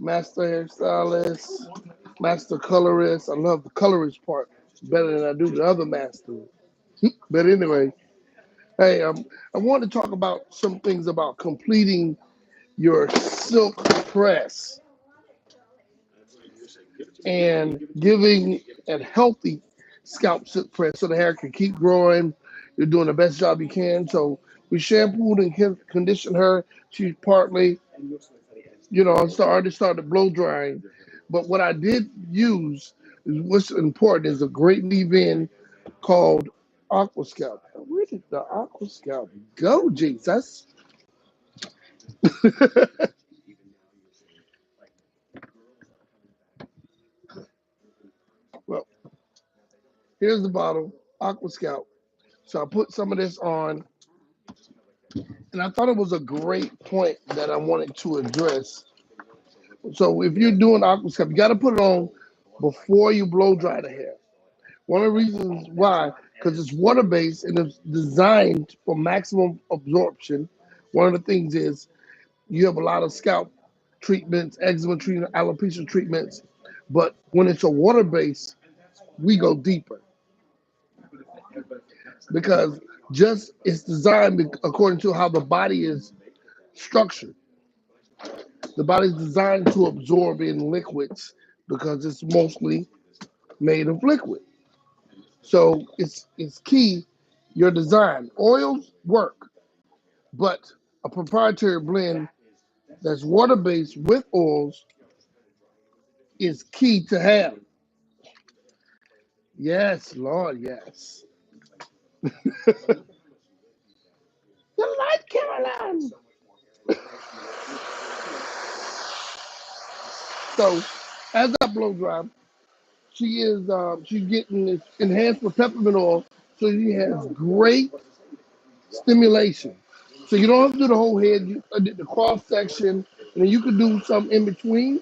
master hairstylist, master colorist. I love the colorist part better than I do the other masters. But anyway, hey, I want to talk about some things about completing your silk press and giving a healthy scalp silk press so the hair can keep growing. You're doing the best job you can. So we shampooed and conditioned her. She's partly, already started blow drying. But what I did use is what's important is a great leave-in called Aqua Scalp. Where did the Aqua Scalp go, Jesus? Well, here's the bottle, Aqua Scalp. So I put some of this on, and I thought it was a great point that I wanted to address. So if you're doing Aqua Scalp, you got to put it on before you blow dry the hair. One of the reasons why, because it's water-based and it's designed for maximum absorption. One of the things is you have a lot of scalp treatments, eczema treatments, alopecia treatments, but when it's a water-based, we go deeper because just it's designed according to how the body is structured. The body's designed to absorb in liquids because it's mostly made of liquid. So it's key your design. Oils work, but a proprietary blend that's water based with oils is key to have. Yes, Lord, yes. The light, Caroline. So as I blow dry, she's getting this enhanced with peppermint oil, so she has great stimulation. So you don't have to do the whole head. You did the cross section, and then you could do some in between.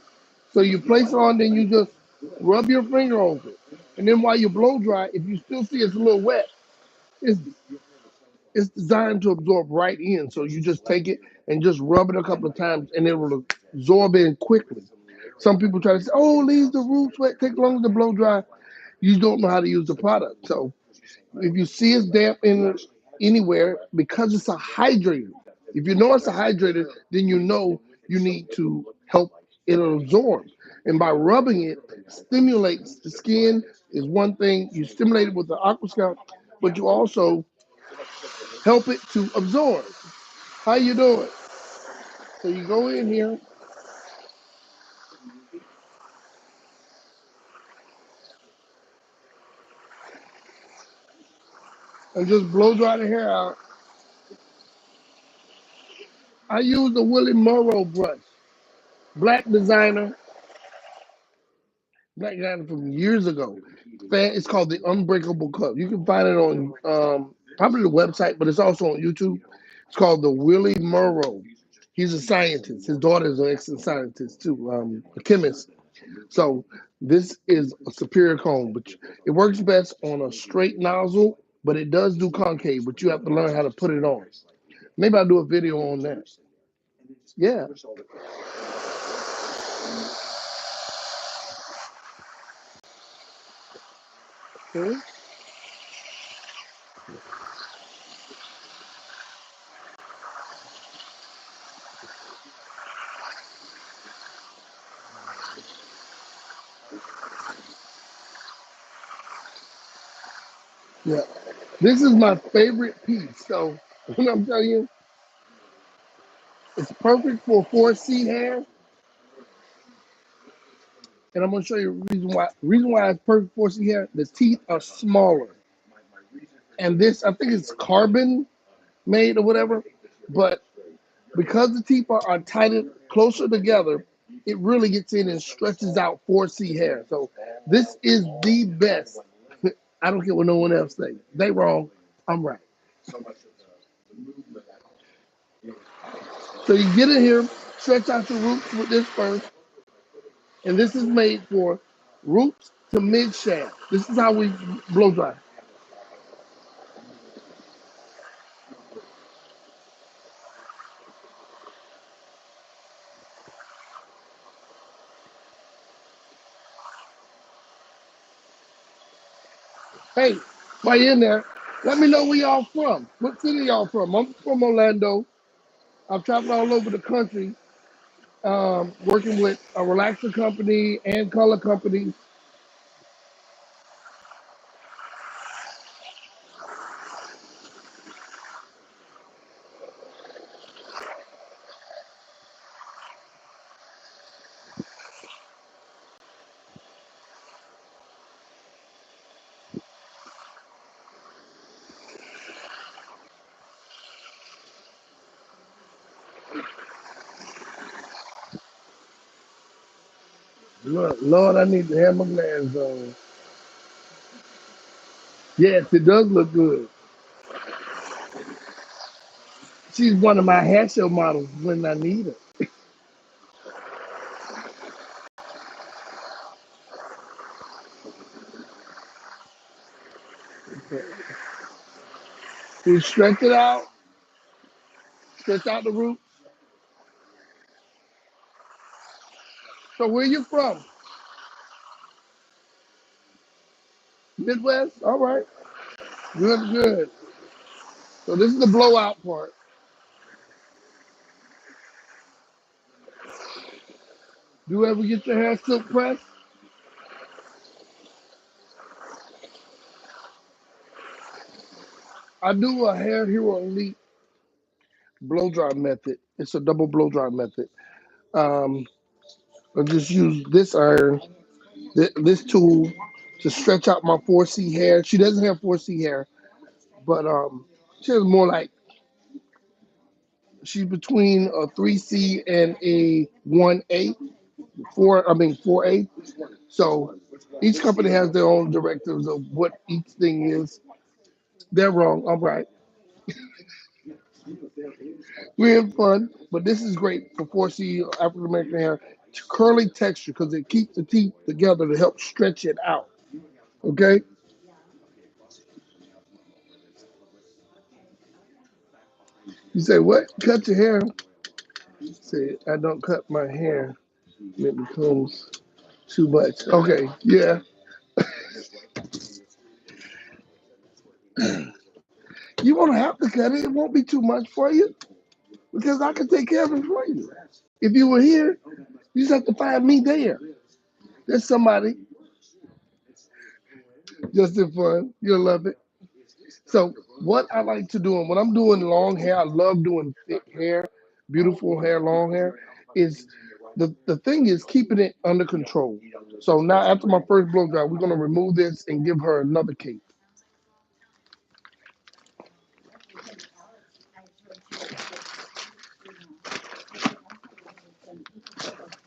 So you place it on, then you just rub your finger over it, and then while you blow dry, if you still see it's a little wet, it's it's designed to absorb right in. So you just take it and just rub it a couple of times, and it will absorb in quickly. Some people try to say, "Oh, leave the roots wet, take longer to blow dry." You don't know how to use the product. So if you see it's damp anywhere, because it's a hydrator, if you know it's a hydrator, then you know you need to help it absorb. And by rubbing it, stimulates the skin is one thing. You stimulate it with the aqua scalp, but you also help it to absorb. How you doing? So you go in here and just blow dry the hair out. I use the Willie Morrow brush, black designer, black designer from years ago. It's called the Unbreakable Cup. You can find it on probably the website, but it's also on YouTube. It's called the Willie Morrow. He's a scientist. His daughter is an excellent scientist too, a chemist. So this is a superior comb, but it works best on a straight nozzle, but it does do concave, but you have to learn how to put it on. Maybe I'll do a video on that. Yeah. Okay. Yeah. This is my favorite piece. So when I'm telling you, it's perfect for 4C hair. And I'm gonna show you the reason why. Reason why it's perfect for 4C hair, the teeth are smaller. And this, I think it's carbon made or whatever, but because the teeth are tighter, closer together, it really gets in and stretches out 4C hair. So this is the best. I don't care what no one else says. They wrong. I'm right. So you get in here, stretch out your roots with this first, and this is made for roots to mid shaft. This is how we blow dry. Hey, while you're in there, let me know where y'all from. What city y'all from? I'm from Orlando. I've traveled all over the country, working with a relaxer company and color companies. Lord, I need to have my glasses on. Yes, it does look good. She's one of my hair show models when I need her. You stretch out the root. So where you from? Midwest? All right. Good, good. So this is the blowout part. Do you ever get your hair silk pressed? I do a Hair Hero Elite blow dry method. It's a double blow dry method. Um, I just use this iron, this tool to stretch out my 4C hair. She doesn't have 4C hair, but she has more like she's between a 3C and a 1A, 4A. So each company has their own directives of what each thing is. They're wrong. I'm right. We're in fun, but this is great for 4C African American hair. Curly texture because it keeps the teeth together to help stretch it out. Okay? You say, what? Cut your hair? Say, I don't cut my hair. It becomes too much. Okay, yeah. You won't have to cut it. It won't be too much for you because I can take care of it for you. If you were here, you just have to find me there. There's somebody just in fun. You'll love it. So what I like to do, and when I'm doing long hair, I love doing thick hair, beautiful hair, long hair, is the thing is keeping it under control. So now after my first blow dry, we're gonna remove this and give her another cape.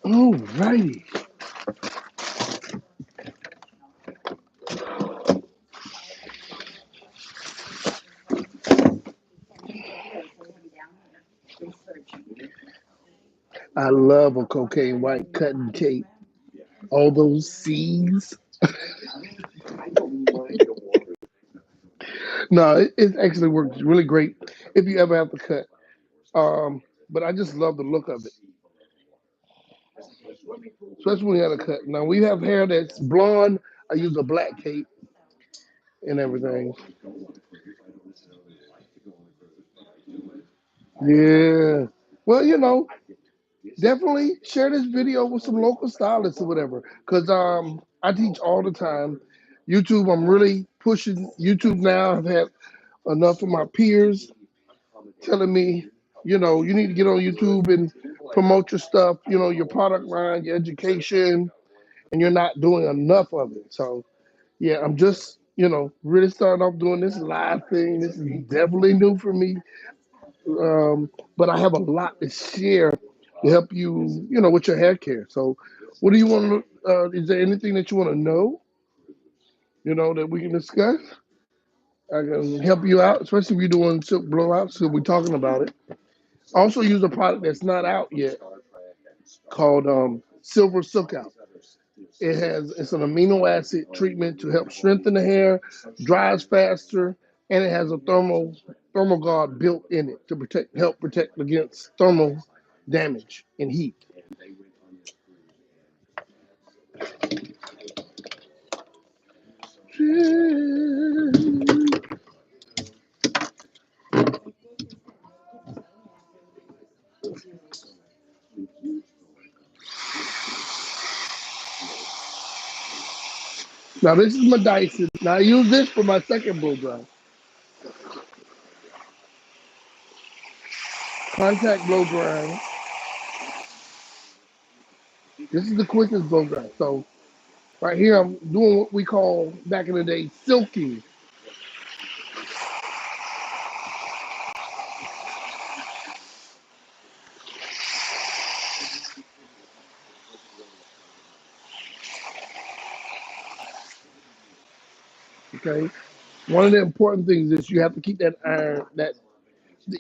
Alrighty. I love a cocaine white cutting cape. All those C's. No, it actually works really great if you ever have to cut. But I just love the look of it, especially when you have to cut. Now we have hair that's blonde. I use a black cape and everything. Yeah. Well, definitely share this video with some local stylists or whatever. Cause I teach all the time. YouTube, I'm really pushing YouTube now. I've had enough of my peers telling me, you need to get on YouTube and promote your stuff, your product line, your education, and you're not doing enough of it. So yeah, I'm just, really starting off doing this live thing. This is definitely new for me. But I have a lot to share to help you, with your hair care. So, what do you want to? Is there anything that you want to know? That we can discuss. I can help you out, especially if you're doing silk blowouts. So we're talking about it. Also, use a product that's not out yet called Silver Silkout. It's an amino acid treatment to help strengthen the hair, dries faster, and it has a thermal guard built in it to help protect against thermal damage and heat. Now this is my Dyson. Now I use this for my second blow dry. Contact blow dry. This is the quickest blow dry. So right here I'm doing what we call back in the day silking. Okay. One of the important things is you have to keep that iron, that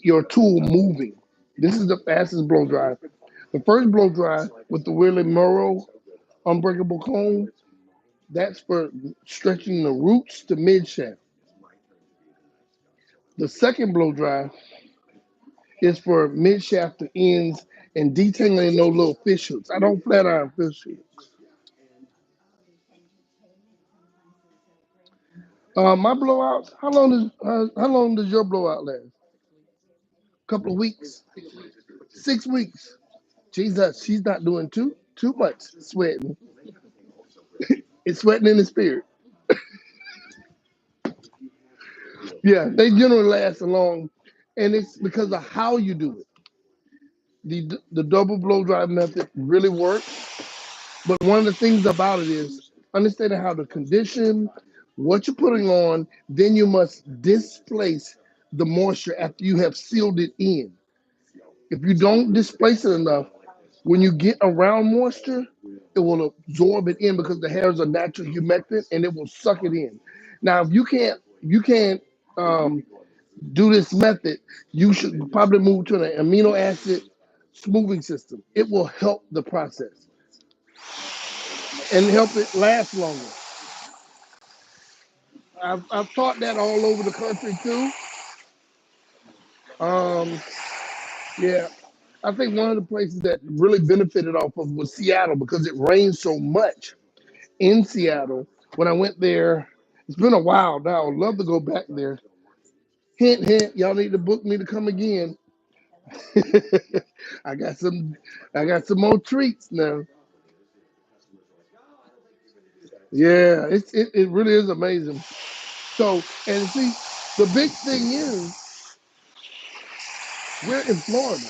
your tool moving. This is the fastest blow dry. The first blow dry with the Willie Morrow unbreakable cone, that's for stretching the roots to mid shaft. The second blow dry is for mid shaft to ends and detangling those little fish hooks. I don't flat iron fish hooks. My blowouts. How long does your blowout last? A couple of weeks, 6 weeks. Jesus, she's not doing too much sweating. It's sweating in the spirit. Yeah, they generally last a long, and it's because of how you do it. The double blow dry method really works, but one of the things about it is understanding how to condition what you're putting on. Then you must displace the moisture after you have sealed it in. If you don't displace it enough, when you get around moisture, it will absorb it in because the hair is a natural humectant and it will suck it in. Now, if you can't um, do this method, you should probably move to an amino acid smoothing system. It will help the process and help it last longer. I've taught that all over the country too. Um, yeah, I think one of the places that really benefited off of was Seattle because it rained so much in Seattle. When I went there, it's been a while now. I'd love to go back there. Hint, hint. Y'all need to book me to come again. I got some. I got some more treats now. Yeah, it really is amazing. So, and see, the big thing is we're in Florida.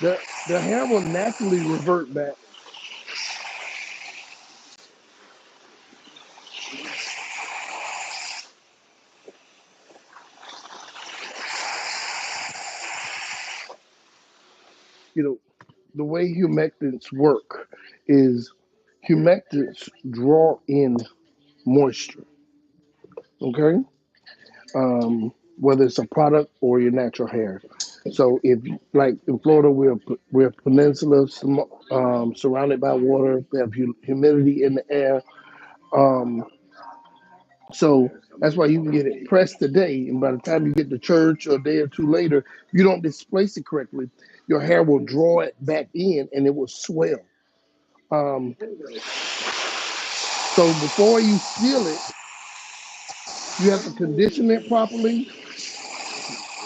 The the hair will naturally revert back. You know, the way humectants work is humectants draw in moisture. Okay, whether it's a product or your natural hair. So if like in Florida, we're a peninsula surrounded by water. We have humidity in the air. Um, so that's why you can get it pressed today, and by the time you get to church or a day or two later, if you don't displace it correctly, your hair will draw it back in and it will swell. Um, so before you seal it, you have to condition it properly.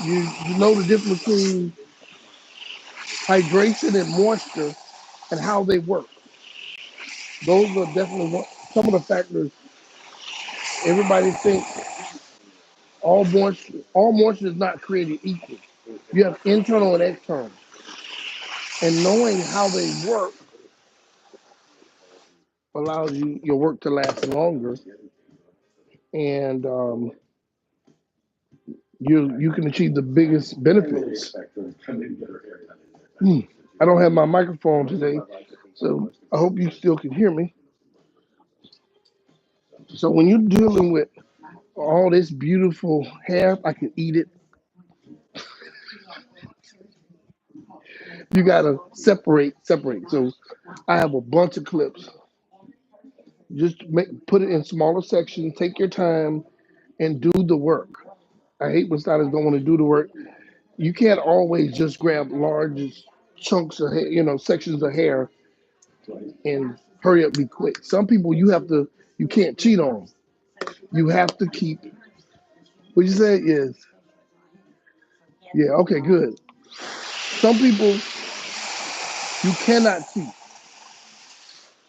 You know the difference between hydration and moisture and how they work. Those are definitely some of the factors. Everybody thinks all moisture is not created equal. You have internal and external, and knowing how they work allows your work to last longer, and you can achieve the biggest benefits. Hmm. I don't have my microphone today, so I hope you still can hear me. So when you're dealing with all this beautiful hair, I can eat it. You gotta separate. So I have a bunch of clips. Just put it in smaller sections. Take your time and do the work. I hate when stylists don't want to do the work. You can't always just grab large chunks of hair, sections of hair and hurry up, be quick. Some people you can't cheat on them. You have to keep. What you say is, yeah, okay, good. Some people you cannot cheat.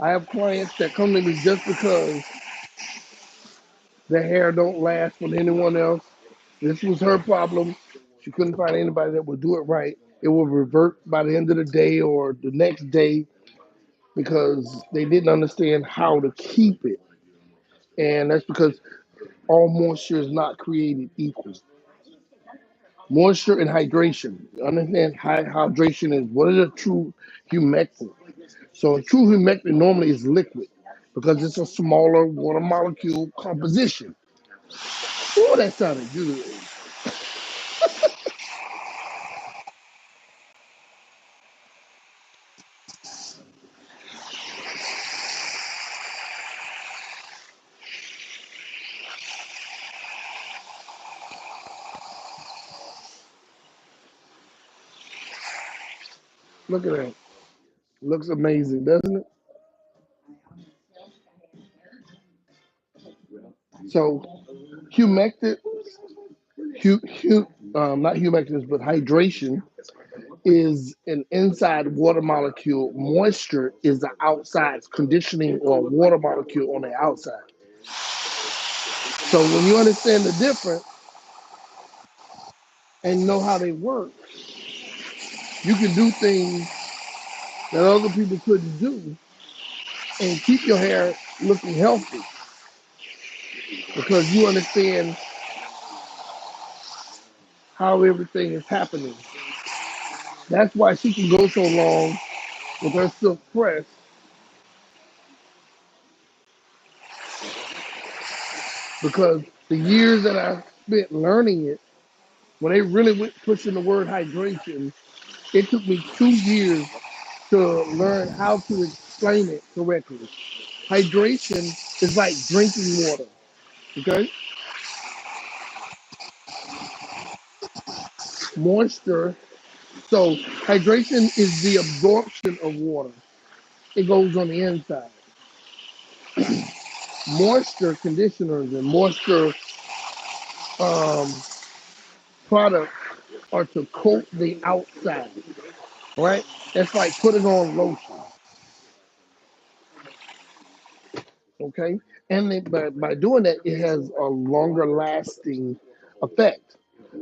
I have clients that come to me just because The hair don't last with anyone else. This was her problem. She couldn't find anybody that would do it right. It will revert by the end of the day or the next day because they didn't understand how to keep it. And that's because all moisture is not created equal. Moisture and hydration. Understand hydration is what is a true humectant. So a true humectant normally is liquid because it's a smaller water molecule composition. Oh, that sounded good. Look at that. Looks amazing, doesn't it? So humectant, not humectants, but hydration is an inside water molecule. Moisture is the outside conditioning or water molecule on the outside. So when you understand the difference and know how they work, you can do things that other people couldn't do and keep your hair looking healthy because you understand how everything is happening. That's why she can go so long with her silk press because the years that I spent learning it, when they really went pushing the word hydration, it took me 2 years to learn how to explain it correctly. Hydration is like drinking water, okay? Moisture. So hydration is the absorption of water. It goes on the inside. Moisture conditioners and moisture um, products are to coat the outside, right? That's like putting on lotion, okay? And by doing that, it has a longer lasting effect.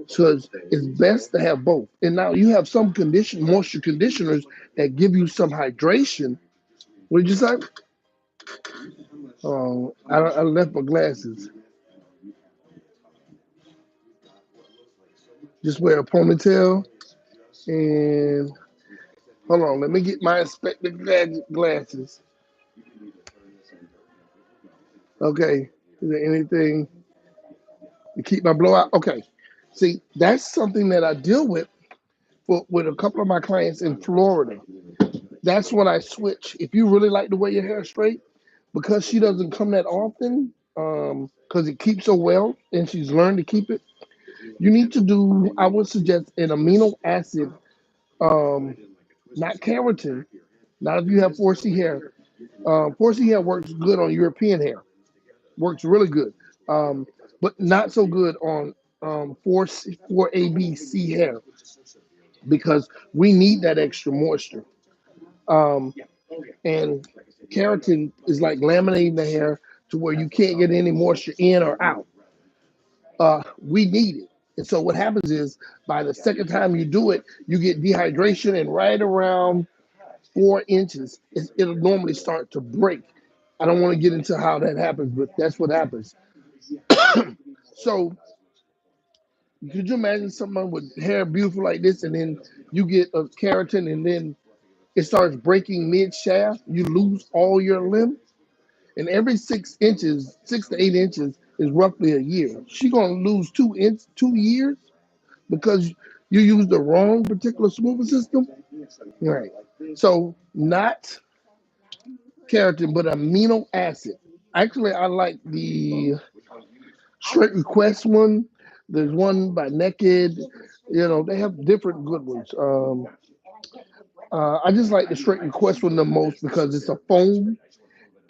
So it's best to have both. And now you have some moisture conditioners that give you some hydration. What did you say? Oh, I left my glasses. Just wear a ponytail and hold on. Let me get my inspector glasses. Okay. Is there anything to keep my blowout? Okay. See, that's something that I deal with a couple of my clients in Florida. That's when I switch. If you really like to wear your hair straight, because she doesn't come that often, because it keeps her well and she's learned to keep it, you need to do, I would suggest an amino acid, um, not keratin, not if you have 4C hair. 4C hair works good on European hair, works really good, um, but not so good on 4ABC hair because we need that extra moisture. Um, and keratin is like laminating the hair to where you can't get any moisture in or out. We need it. And so what happens is by the second time you do it, you get dehydration, and right around 4 inches, it'll normally start to break. I don't want to get into how that happens, but that's what happens. So could you imagine someone with hair beautiful like this, and then you get a keratin, and then it starts breaking mid shaft? You lose all your limb, and every 6 inches, 6 to 8 inches is roughly a year. She gonna lose 2 years because you use the wrong particular smoothing system. Right. So not keratin, but amino acid. Actually, I like the Straight Request one. There's one by Naked. You know, they have different good ones. I just like the Straight Request one the most because it's a foam,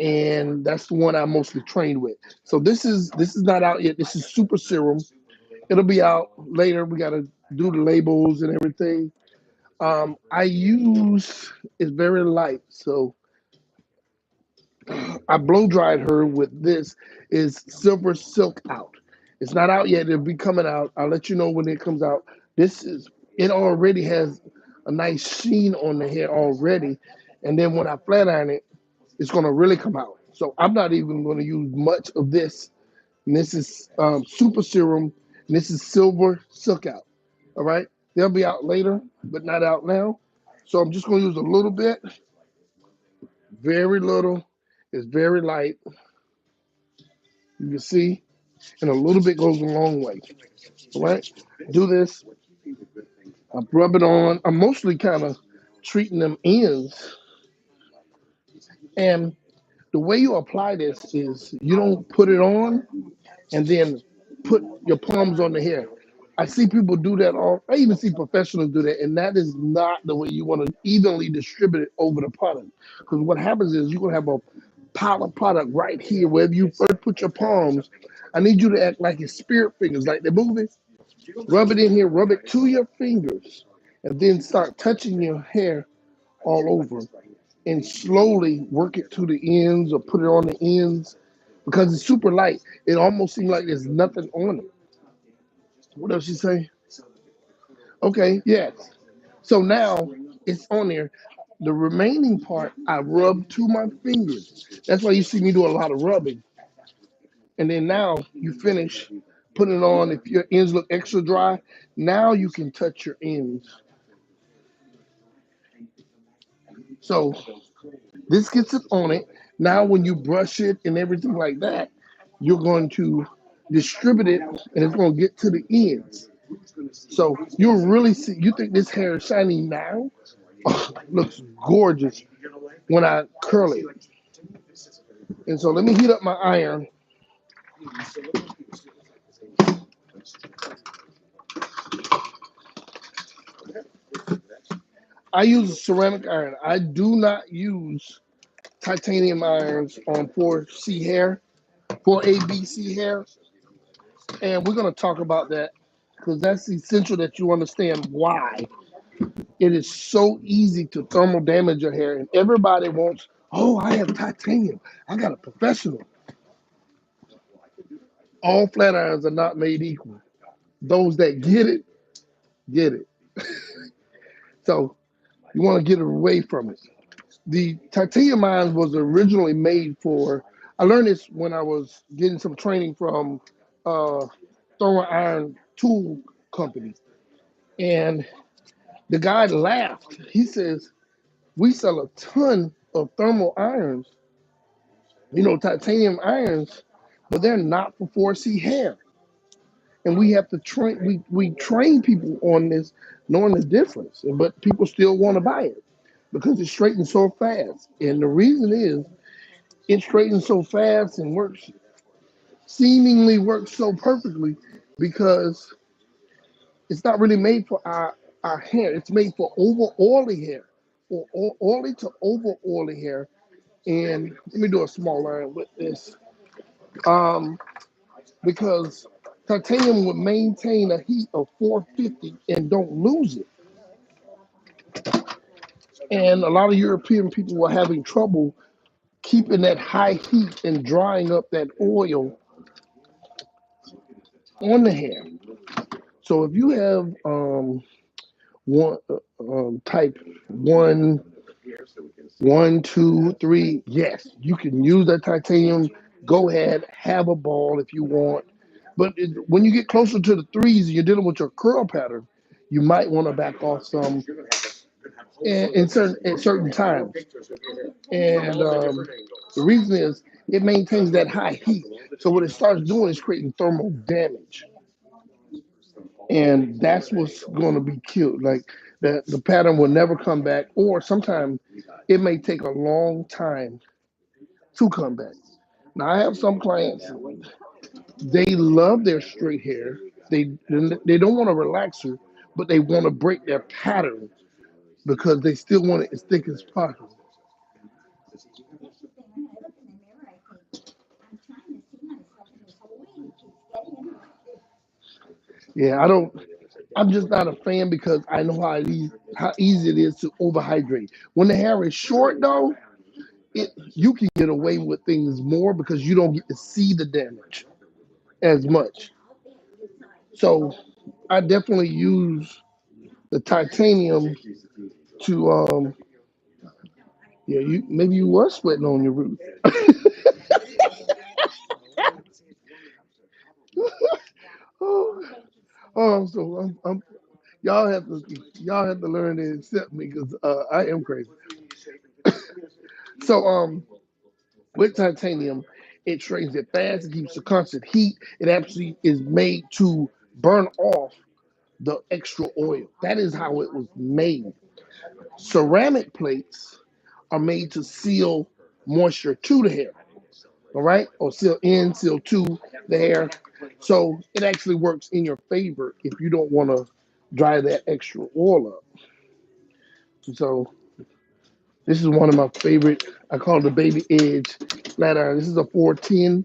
and that's the one I mostly trained with. So this is not out yet. This is Super Serum. It'll be out later. We got to do the labels and everything. I use it's very light, so I blow dried her with this is Silver Silkout. It's not out yet. It'll be coming out. I'll let you know when it comes out. This is it already has a nice sheen on the hair already. And then when I flat iron it, it's gonna really come out. So I'm not even gonna use much of this. And this is Super Serum, and this is Silver Silkout. All right, they'll be out later, but not out now. So I'm just gonna use a little bit, very little. It's very light. You can see, and a little bit goes a long way. All right, do this. I rub it on. I'm mostly kind of treating them ends, and the way you apply this is you don't put it on and then put your palms on the hair. I see people do that all. I even see professionals do that, and that is not the way you want to evenly distribute it over the product. Because what happens is you're gonna have a pile of product right here wherever you first put your palms. I need you to act like your spirit fingers, like the movie. Rub it in here, rub it to your fingers, and then start touching your hair all over, and slowly work it to the ends or put it on the ends because it's super light. It almost seems like there's nothing on it. What else you say? Okay, yes. So now it's on there. The remaining part I rub to my fingers. That's why you see me do a lot of rubbing. And then now you finish putting it on. If your ends look extra dry, now you can touch your ends. So this gets it on it. Now when you brush it and everything like that, you're going to distribute it and it's going to get to the ends. So you'll really see, you think this hair is shiny now? Oh, looks gorgeous when I curl it. And so let me heat up my iron. I use a ceramic iron. I do not use titanium irons on 4C hair, 4ABC hair. And we're going to talk about that because that's essential that you understand why it is so easy to thermal damage your hair. And everybody wants, oh, I have titanium. I got a professional. All flat irons are not made equal. Those that get it, get it. So you want to get away from it. The titanium iron was originally made for, I learned this when I was getting some training from thermal iron tool company. And the guy laughed. He says, we sell a ton of thermal irons, titanium irons, but they're not for 4C hair. And we have to train, we train people on this, knowing the difference, but people still want to buy it because it straightens so fast. And the reason is it straightens so fast and seemingly works so perfectly because it's not really made for our hair. It's made for over oily hair, or oily to over oily hair. And let me do a small line with this. Because titanium would maintain a heat of 450 and don't lose it. And a lot of European people were having trouble keeping that high heat and drying up that oil on the hair. So if you have one type 1, 1, 2, 3, yes, you can use that titanium. Go ahead, have a ball if you want. But when you get closer to the threes and you're dealing with your curl pattern, you might want to back off some in certain times. And the reason is it maintains that high heat. So what it starts doing is creating thermal damage. And that's what's going to be killed. Like the pattern will never come back, or sometimes it may take a long time to come back. Now I have some clients, they love their straight hair. They don't want to relax her, but they want to break their pattern because they still want it as thick as possible. Yeah, I don't. I'm just not a fan because I know how easy it is to overhydrate. When the hair is short, though, you can get away with things more because you don't get to see the damage as much. So I definitely use the titanium to yeah, you maybe you were sweating on your roof. Oh, so y'all have to learn to accept me because I am crazy. So with titanium, it trains it fast, it keeps a constant heat. It actually is made to burn off the extra oil. That is how it was made. Ceramic plates are made to seal moisture to the hair, all right, or seal in, seal to the hair. So it actually works in your favor if you don't want to dry that extra oil up. So this is one of my favorite. I call it the baby edge flat iron. This is a 410.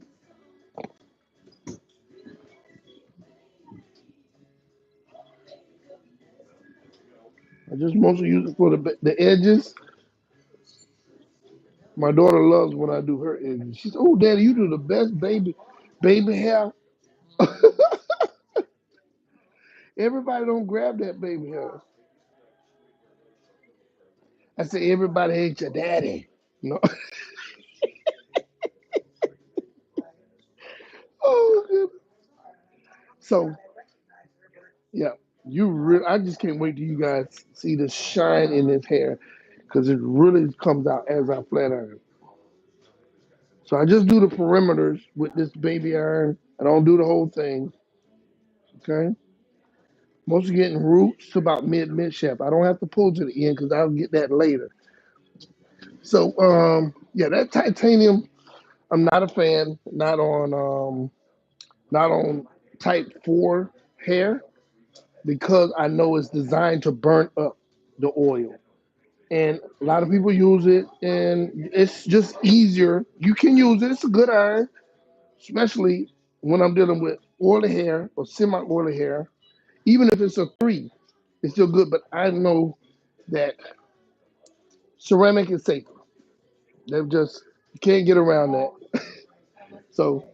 I just mostly use it for the edges. My daughter loves when I do her edges. She says, "Oh, Daddy, you do the best baby hair." Everybody don't grab that baby hair. I say everybody hates your daddy. No. Oh, goodness. So yeah, I just can't wait till you guys see the shine in this hair because it really comes out as I flat iron. So I just do the perimeters with this baby iron. I don't do the whole thing. Okay. Mostly getting roots to about mid shaft. I don't have to pull to the end because I'll get that later. So yeah, that titanium, I'm not a fan. Not on type 4 hair because I know it's designed to burn up the oil. And a lot of people use it, and it's just easier. You can use it. It's a good iron, especially when I'm dealing with oily hair or semi-oily hair. Even if it's a 3, it's still good. But I know that ceramic is safer. They've just you can't get around that. So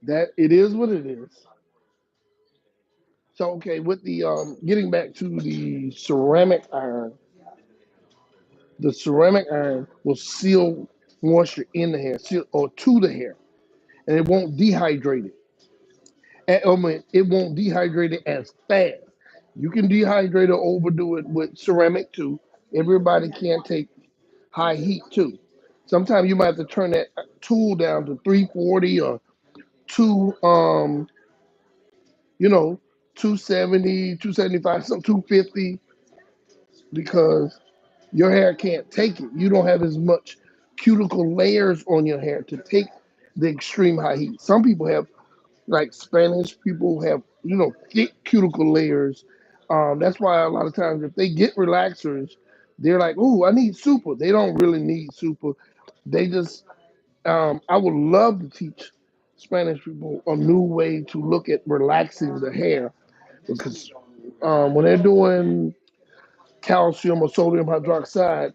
that it is what it is. So okay, with the getting back to the ceramic iron will seal moisture in the hair, seal or to the hair, and it won't dehydrate it. It won't dehydrate it as fast. You can dehydrate or overdo it with ceramic too. Everybody can't take high heat too. Sometimes you might have to turn that tool down to 340 or two, you know, 270, 275, some 250 because your hair can't take it. You don't have as much cuticle layers on your hair to take the extreme high heat. Some people have, like Spanish people have, thick cuticle layers. That's why a lot of times if they get relaxers, they're like, "Oh, I need super." They don't really need super. They just, I would love to teach Spanish people a new way to look at relaxing the hair because when they're doing calcium or sodium hydroxide,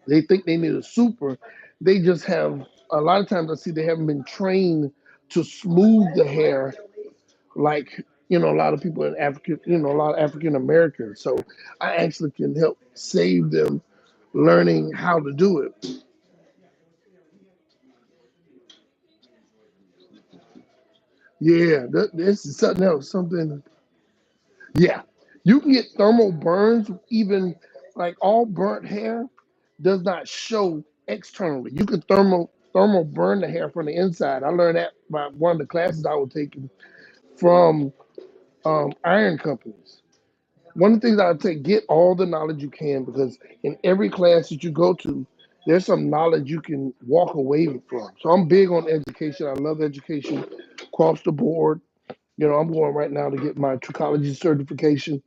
they think they need a super. They just have a lot of times I see they haven't been trained to smooth the hair like a lot of people in Africa, a lot of African Americans. So I actually can help save them learning how to do it. Yeah, this is something else. Something. Yeah, you can get thermal burns. Even like all burnt hair does not show externally. You can thermal burn the hair from the inside. I learned that by one of the classes I was taking from iron companies. One of the things I would say, get all the knowledge you can because in every class that you go to, there's some knowledge you can walk away from. So I'm big on education. I love education across the board. I'm going right now to get my trichology certification,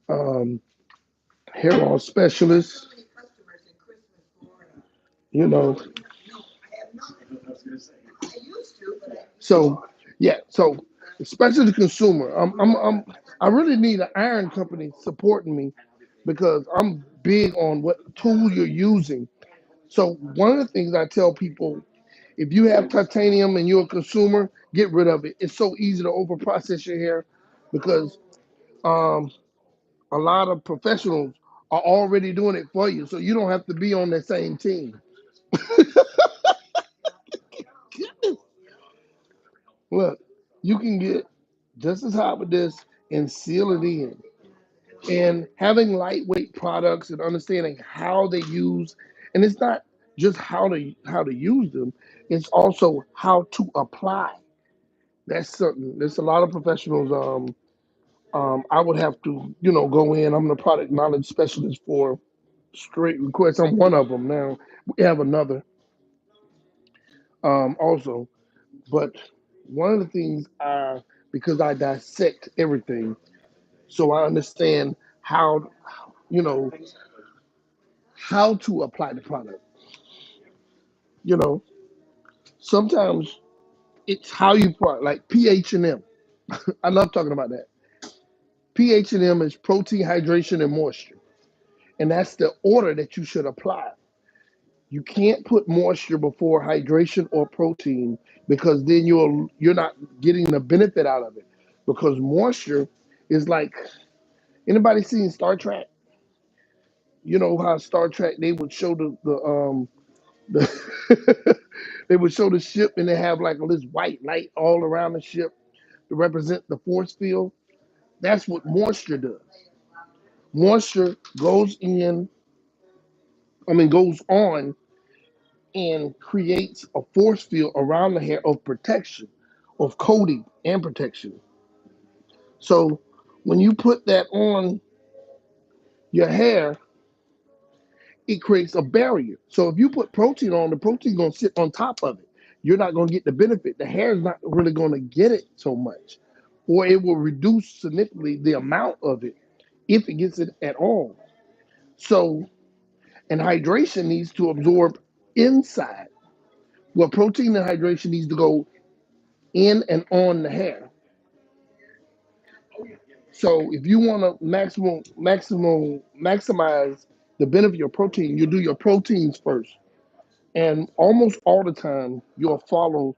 um, hair loss specialist. You know, so yeah, so especially the consumer, I really need an iron company supporting me because I'm big on what tool you're using So one of the things I tell people, if you have titanium and you're a consumer, get rid of it. It's so easy to over process your hair because um, a lot of professionals are already doing it for you, so you don't have to be on the same team. Look, you can get just as hot with this and seal it in. And having lightweight products and understanding how they use, and it's not just how to use them, it's also how to apply. That's something. There's a lot of professionals. I would have to, go in. I'm the product knowledge specialist for straight requests. I'm one of them now. We have another also, but one of the things because I dissect everything, so I understand how, you know, how to apply the product. You know, sometimes it's how you apply, like pH and M. I love talking about that. pH and M is protein, hydration, and moisture, and that's the order that you should apply. You can't put moisture before hydration or protein because then you're not getting the benefit out of it. Because moisture is like, anybody seen Star Trek? You know how Star Trek, they would show the they would show the ship and they have like this white light all around the ship to represent the force field. That's what moisture does. Moisture goes on and creates a force field around the hair of protection, of coating and protection. So when you put that on your hair, it creates a barrier. So if you put protein on, the protein gonna sit on top of it. You're not gonna get the benefit. The hair is not really gonna get it so much, or it will reduce significantly the amount of it if it gets it at all. So, and hydration needs to absorb inside. Well, protein and hydration needs to go in and on the hair. So if you want to maximize the benefit of your protein, you do your proteins first. And almost all the time, you'll follow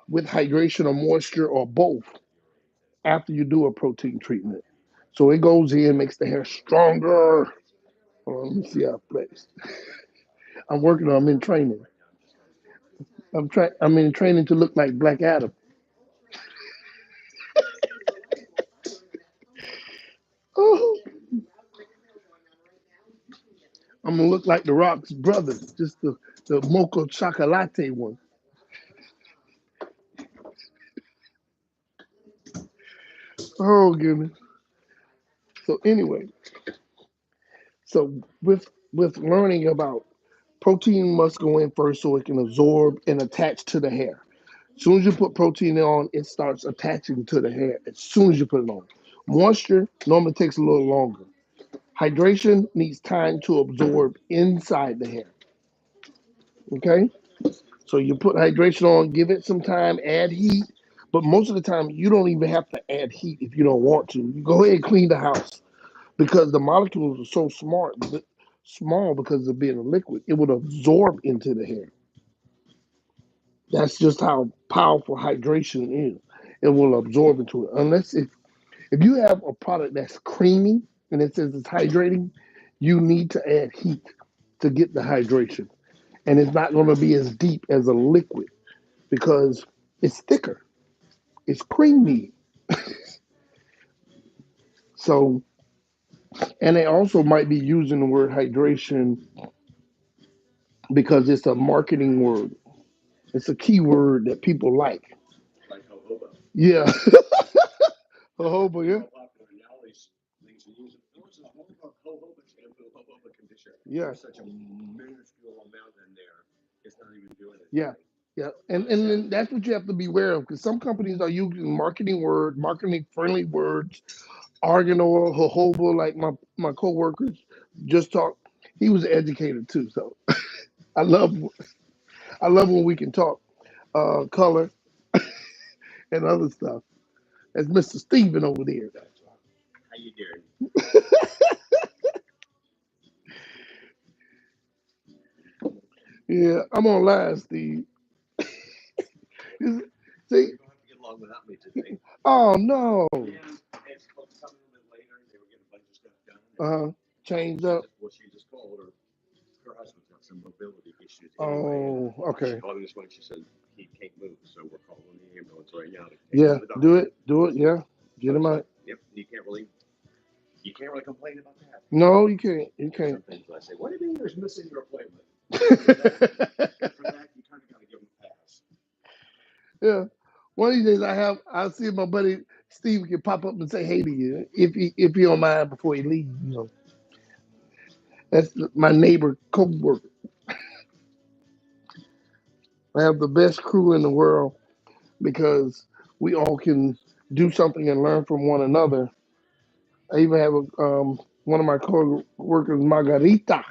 with hydration or moisture or both after you do a protein treatment. So it goes in, makes the hair stronger. Hold on, let me see how it plays. I'm in training. I'm in training to look like Black Adam. Oh, I'm gonna look like the Rock's brother, just the mocha chocolate one. Oh goodness. So anyway, so with learning about protein must go in first so it can absorb and attach to the hair. As soon as you put protein on, it starts attaching to the hair as soon as you put it on. Moisture normally takes a little longer. Hydration needs time to absorb inside the hair. Okay? So you put hydration on, give it some time, add heat. But most of the time, you don't even have to add heat if you don't want to. You go ahead and clean the house because the molecules are so small because of being a liquid. It would absorb into the hair. That's just how powerful hydration is. It will absorb into it. Unless if you have a product that's creamy and it says it's hydrating, you need to add heat to get the hydration. And it's not going to be as deep as a liquid because it's thicker. It's creamy. So, and they also might be using the word hydration because it's a marketing word. It's a key word that people like. Yeah. Jojoba, yeah. Yeah. Yeah. Yeah. And then that's what you have to be aware of because some companies are using marketing friendly words, argan oil, jojoba, like my coworkers just talk. He was educated too, so I love I love when we can talk color and other stuff. That's Mr. Steven over there. Yeah, I'm online, Steve. See? Oh no. Uh-huh. Changed up. Oh, okay. Yeah, do it. Do it. Yeah. Get him out. No, you can't. You can't. Yeah. One of these days I'll see if my buddy Steve can pop up and say hey to you if he don't mind before he leaves, you know. That's my neighbor co-worker. I have the best crew in the world because we all can do something and learn from one another. I even have one of my co-workers, Margarita.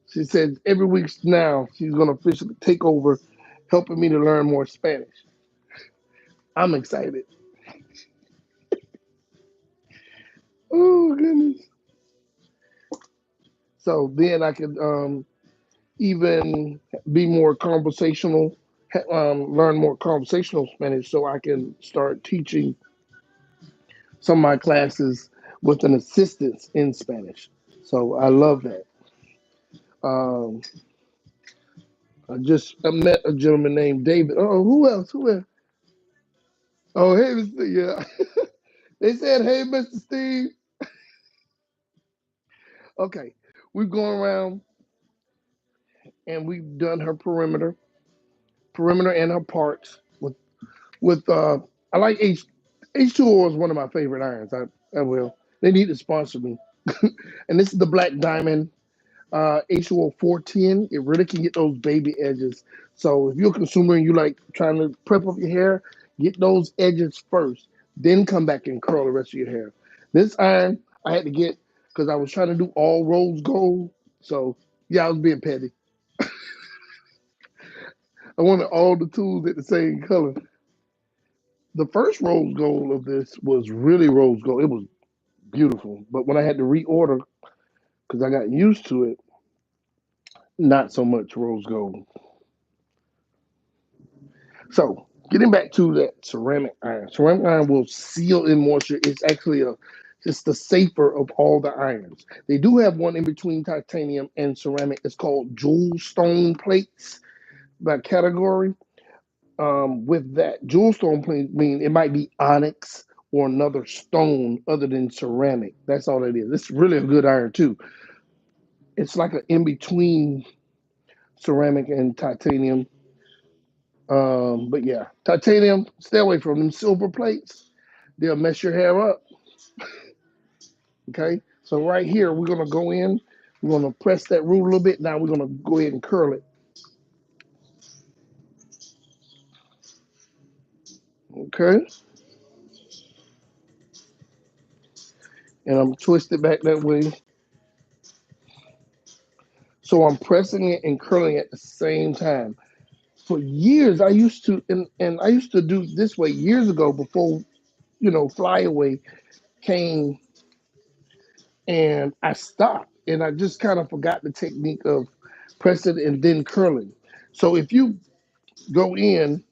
She said every week now she's going to officially take over, helping me to learn more Spanish. I'm excited. Oh goodness! So then I could even be more conversational, learn more conversational Spanish, so I can start teaching some of my classes with an assistance in Spanish. So I love that. Um, I met a gentleman named David. Oh, who else? Who else? Oh, hey, Mr. Yeah. They said, hey, Mr. Steve. Okay, we've gone around and we've done her perimeter and her parts with. I like H2O is one of my favorite irons. I will. They need to sponsor me. And this is the Black Diamond H2O 410. It really can get those baby edges. So if you're a consumer and you like trying to prep up your hair, get those edges first, then come back and curl the rest of your hair. This iron I had to get because I was trying to do all rose gold. So yeah, I was being petty. I wanted all the tools at the same color. The first rose gold of this was really rose gold. It was beautiful. But when I had to reorder, because I got used to it, not so much rose gold. So getting back to that ceramic iron. Ceramic iron will seal in moisture. It's actually just the safer of all the irons. They do have one in between titanium and ceramic. It's called jewel stone plates by category. With that jewel stone plate, mean it might be onyx or another stone other than ceramic. That's all it is. It's really a good iron too. It's like an in between ceramic and titanium. But yeah, titanium, stay away from them silver plates. They'll mess your hair up. Okay. So right here, we're gonna go in. We're gonna press that root a little bit. Now we're gonna go ahead and curl it. Okay. And I'm twisted back that way. So I'm pressing it and curling at the same time. For years, I used to, and I used to do this way years ago before, flyaway came, and I stopped, and I just kind of forgot the technique of pressing and then curling. So if you go in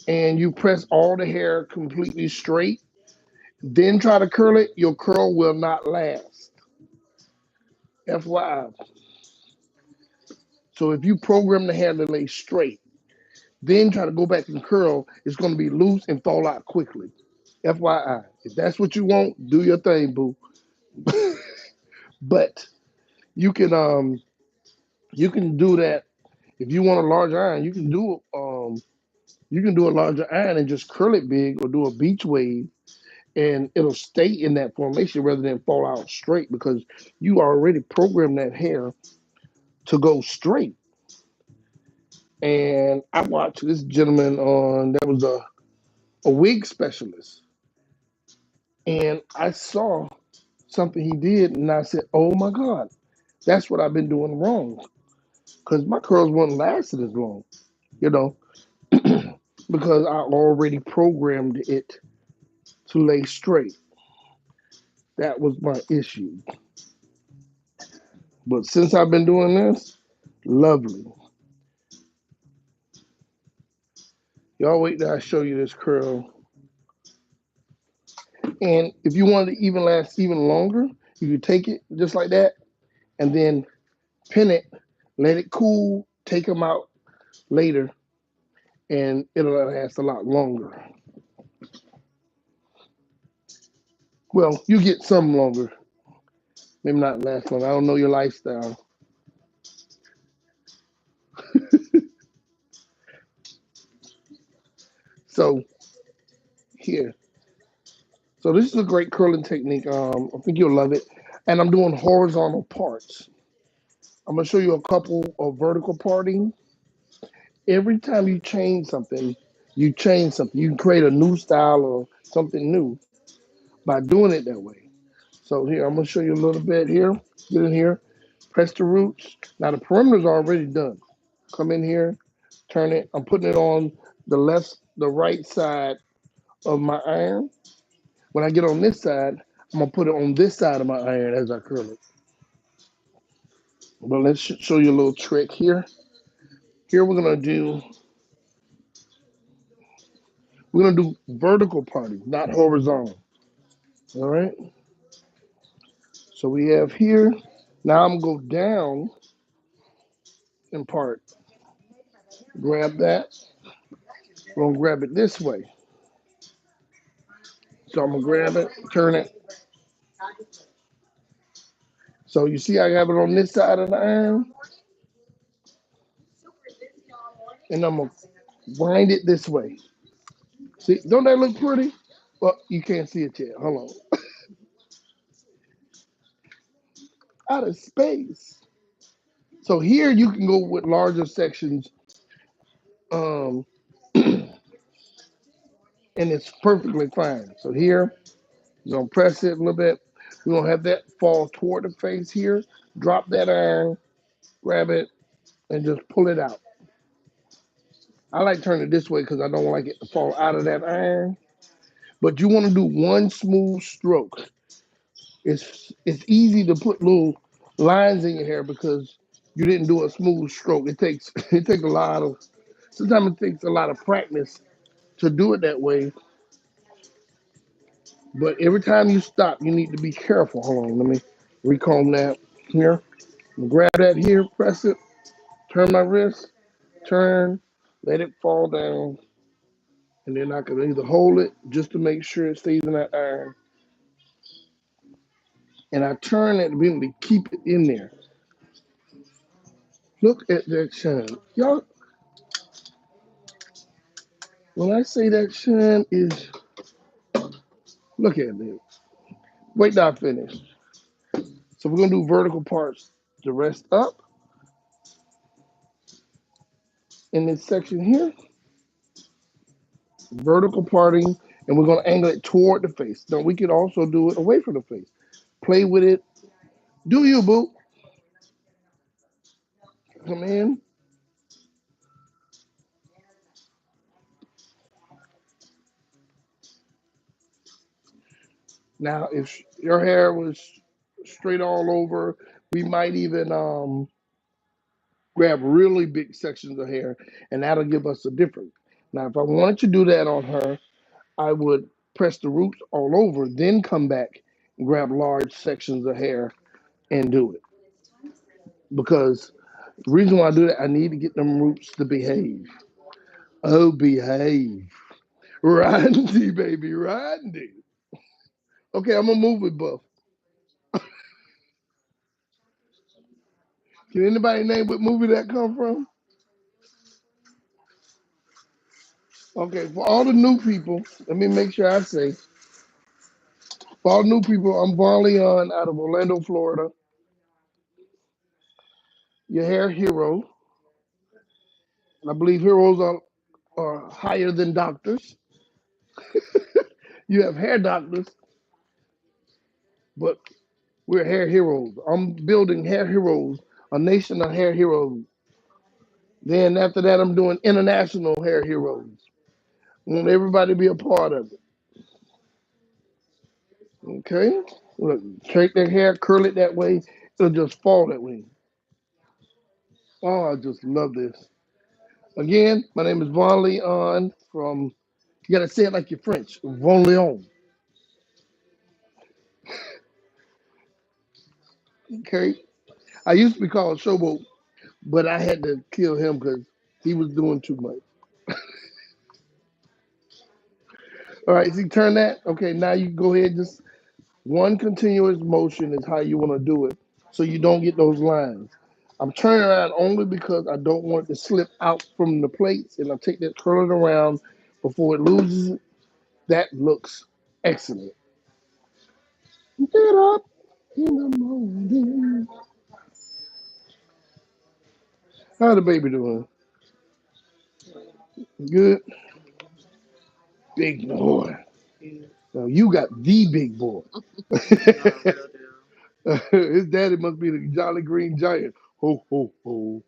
and you press all the hair completely straight, then try to curl it, your curl will not last. FYI. So if you program the hair to lay straight, then try to go back and curl, it's going to be loose and fall out quickly. FYI. If that's what you want, do your thing, boo. But you can do that if you want a large iron. You can do a larger iron and just curl it big or do a beach wave, and it'll stay in that formation rather than fall out straight because you already programmed that hair to go straight. And I watched this gentleman on that was a wig specialist, and I saw something he did, and I said, "Oh my God, that's what I've been doing wrong." Because my curls wouldn't last as long, you know, because I already programmed it to lay straight. That was my issue. But since I've been doing this, Lovely. Y'all wait till I show you this curl. And if you want it to even last even longer, you can take it just like that and then pin it, let it cool, take them out later, and it'll last a lot longer. Well, you get some longer. Maybe not last long. I don't know your lifestyle. So here. So this is a great curling technique. I think you'll love it. And I'm doing horizontal parts. I'm gonna show you a couple of vertical parting. Every time you change something, you change something. You can create a new style or something new by doing it that way. So here, I'm gonna show you a little bit here. Get in here, press the roots. Now the perimeter's already done. Come in here, turn it. I'm putting it on the right side of my iron. When I get on this side, I'm gonna put it on this side of my iron as I curl it. But let's show you a little trick here. Here we're gonna do vertical parting, not horizontal. All right. So we have here. Now I'm gonna go down and part. Grab that. We're gonna grab it this way. So I'm gonna grab it, turn it. So you see I have it on this side of the iron, and I'm gonna wind it this way. See, don't that look pretty? Well, you can't see it yet. Hold on. Out of space. So here you can go with larger sections, um, and it's perfectly fine. So here, you're gonna press it a little bit. We're gonna have that fall toward the face here. Drop that iron, grab it, and just pull it out. I like turning it this way because I don't like it to fall out of that iron. But you want to do one smooth stroke. It's easy to put little lines in your hair because you didn't do a smooth stroke. It takes a lot of sometimes it takes a lot of practice to do it that way. But every time you stop, you need to be careful. Hold on, let me recomb that here. Grab that here, press it, turn my wrist, turn, let it fall down, and then I can either hold it just to make sure it stays in that iron, and I turn it to be able to keep it in there. Look at that shine. Y'all, when I say that shine is, look at it. Wait till I finish. So we're going to do vertical parts the rest up in this section here. Vertical parting, and we're going to angle it toward the face. Now we could also do it away from the face. Play with it. Do you, boo? Come in. Now, if your hair was straight all over, we might even grab really big sections of hair, and that'll give us a difference. Now, if I wanted to do that on her, I would press the roots all over, then come back and grab large sections of hair and do it. Because the reason why I do that, I need to get them roots to behave. Oh, behave. Randy, baby, Randy. Okay, I'm gonna move it, Buff. Can anybody name what movie that come from? Okay, for all the new people, let me make sure I say, for all new people, I'm Barleon out of Orlando, Florida. Your hair hero. I believe heroes are higher than doctors. You have hair doctors, but we're hair heroes. I'm building hair heroes, a nation of hair heroes. Then after that, I'm doing international hair heroes. I want everybody to be a part of it. Okay? Look, take that hair, curl it that way, it'll just fall that way. Oh, I just love this. Again, my name is Von Leon from, you gotta say it like you're French, Von Leon. Okay. I used to be called Showboat, but I had to kill him because he was doing too much. All right, see, turn that. Okay, now you go ahead. Just one continuous motion is how you want to do it, so you don't get those lines. I'm turning around only because I don't want it to slip out from the plates, and I take that, curl it around before it loses it. That looks excellent. Get up in the morning. How the baby doing? Good. Big boy. Now you got the big boy. His daddy must be the Jolly Green Giant. Ho ho ho.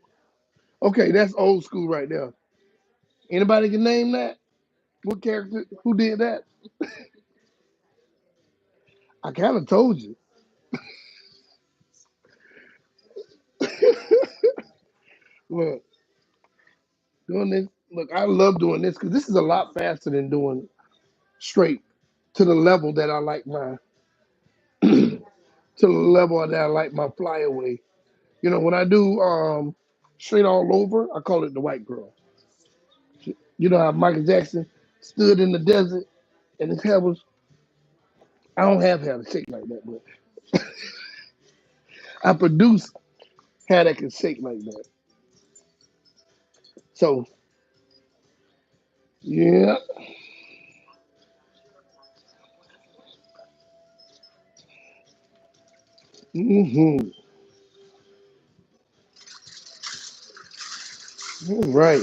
Okay, that's old school right there. Anybody can name that? What character? Who did that? I kind of told you. Look, doing this. Look, I love doing this because this is a lot faster than doing straight to the level that I like my to the level that I like my flyaway. You know, when I do straight all over, I call it the white girl. You know how Michael Jackson stood in the desert and his hair was, I don't have hair to shake like that, but I produce hair that can shake like that. So yeah, mm-hmm. All right.